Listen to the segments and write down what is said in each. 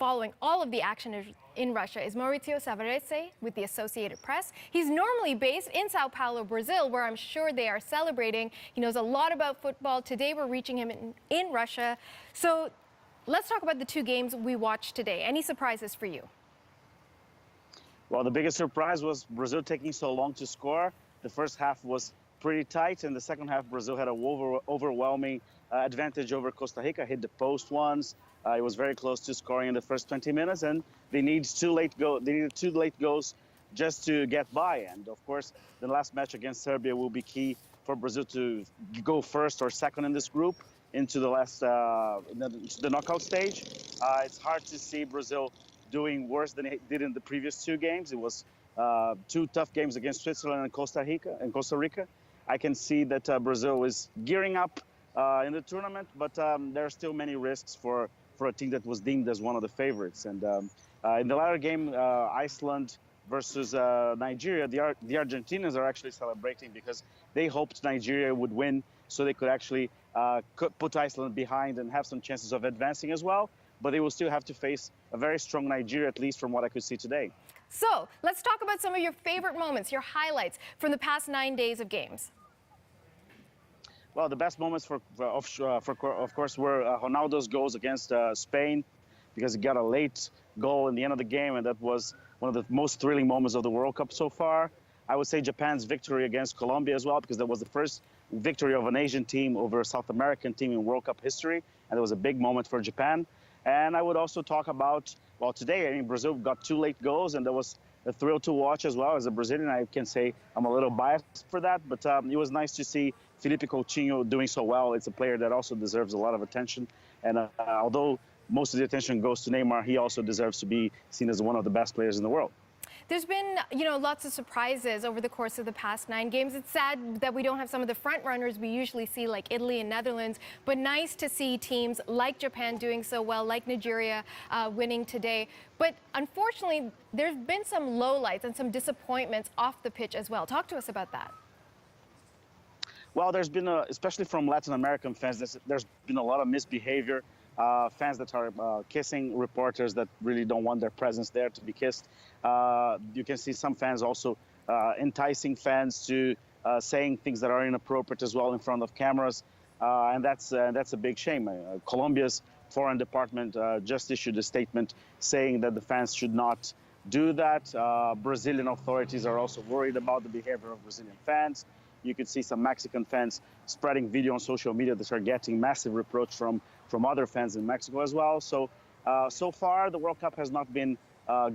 following all of the action in Russia is Mauricio Savarese with the Associated Press. He's normally based in Sao Paulo, Brazil, where I'm sure they are celebrating. He knows a lot about football. Today we're reaching him in Russia. So let's talk about the two games we watched today. Any surprises for you? Well, the biggest surprise was Brazil taking so long to score. The first half was pretty tight. In the second half, Brazil had an overwhelming advantage over Costa Rica, hit the post once. It was very close to scoring in the first 20 minutes, and they needed two late goals just to get by. And of course, the last match against Serbia will be key for Brazil to go first or second in this group into the the knockout stage. It's hard to see Brazil doing worse than it did in the previous two games. It was two tough games against Switzerland and Costa Rica. I can see that Brazil is gearing up in the tournament, but there are still many risks for a team that was deemed as one of the favorites. And in the latter game, Iceland versus Nigeria, the Argentinians are actually celebrating because they hoped Nigeria would win so they could actually put Iceland behind and have some chances of advancing as well. But they will still have to face a very strong Nigeria, at least from what I could see today. So let's talk about some of your favorite moments, your highlights from the past 9 days of games. Well, the best moments, of course, were Ronaldo's goals against Spain, because he got a late goal in the end of the game, and that was one of the most thrilling moments of the World Cup so far. I would say Japan's victory against Colombia as well, because that was the first victory of an Asian team over a South American team in World Cup history, and it was a big moment for Japan. And I would also talk about, well, today, I mean, Brazil got 2 late goals, and that was a thrill to watch as well. As a Brazilian, I can say I'm a little biased for that, but it was nice to see Felipe Coutinho doing so well. It's a player that also deserves a lot of attention. And although most of the attention goes to Neymar, he also deserves to be seen as one of the best players in the world. There's been, lots of surprises over the course of the past 9 games. It's sad that we don't have some of the front runners we usually see, like Italy and Netherlands, but nice to see teams like Japan doing so well, like Nigeria winning today. But unfortunately, there's been some lowlights and some disappointments off the pitch as well. Talk to us about that. Well, there's been, especially from Latin American fans, there's been a lot of misbehavior. Fans that are kissing reporters that really don't want their presence there to be kissed. You can see some fans also enticing fans to saying things that are inappropriate as well in front of cameras, and that's a big shame. Colombia's foreign department just issued a statement saying that the fans should not do that. Brazilian authorities are also worried about the behavior of Brazilian fans. You could see some Mexican fans spreading video on social media that are getting massive reproach from other fans in Mexico as well. So, so far, the World Cup has not been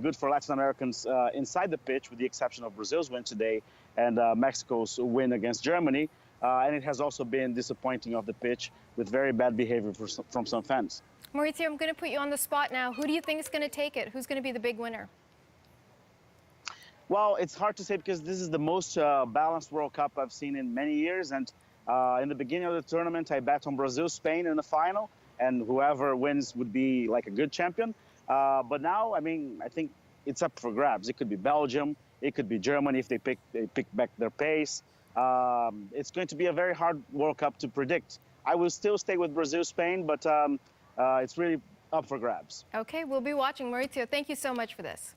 good for Latin Americans inside the pitch, with the exception of Brazil's win today and Mexico's win against Germany. And it has also been disappointing off the pitch with very bad behavior from some fans. Mauricio, I'm going to put you on the spot now. Who do you think is going to take it? Who's going to be the big winner? Well, it's hard to say because this is the most balanced World Cup I've seen in many years. And in the beginning of the tournament, I bet on Brazil, Spain in the final, and whoever wins would be like a good champion. But now, I mean, I think it's up for grabs. It could be Belgium, it could be Germany if they pick back their pace. It's going to be a very hard World Cup to predict. I will still stay with Brazil, Spain, but it's really up for grabs. Okay, we'll be watching. Mauricio, thank you so much for this.